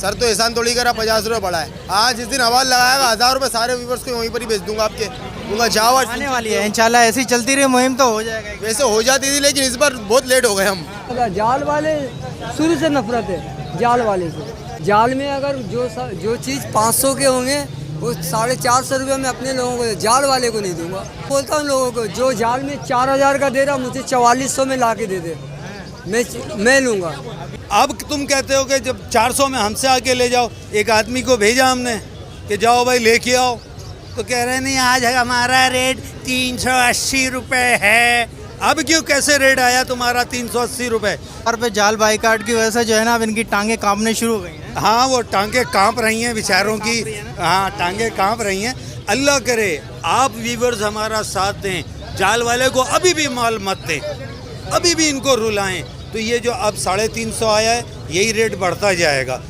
Sir तो एहसान थोड़ी करा, 50 रुपये बढ़ा है। आज जिस दिन आवाज़ लगाएगा 1000 रुपये सारे व्यूवर्स को वहीं पर ही बेच दूंगा आपके। दूंगा जाओ, आज आने वाली है इंशाल्लाह, ऐसी चलती रही मुहिम तो हो जाएगा। वैसे हो जाती थी लेकिन इस बार बहुत लेट हो गए हम। जाल वाले शुरू से नफरत है जाल वाले से। जाल में अगर जो चीज़ 500 के होंगे वो 450 रुपये में अपने लोगों को, जाल वाले को नहीं दूंगा। बोलता हूँ लोगों को, जो जाल में 4000 का दे रहा मुझे 4400 में ला के दे दे, मैं लूँगा। अब तुम कहते हो कि जब 400 में हमसे आके ले जाओ, एक आदमी को भेजा हमने कि जाओ भाई लेके आओ, तो कह रहे नहीं आज हमारा रेट 380 रुपये है। अब क्यों, कैसे रेट आया तुम्हारा 380 रुपये? और पे जाल बाईकाट की वजह से जो है ना अब इनकी टांगे कांपने शुरू हो गई हैं। हाँ, वो टांगे कांप रही हैं बेचारों की। हाँ, टांगे कांप रही हैं। अल्लाह करे आप व्यूवर्स हमारा साथ दें, जाल वाले को अभी भी माल मत दें, अभी भी इनको रुलाएं, तो ये जो अब 350 आया है यही रेट बढ़ता जाएगा।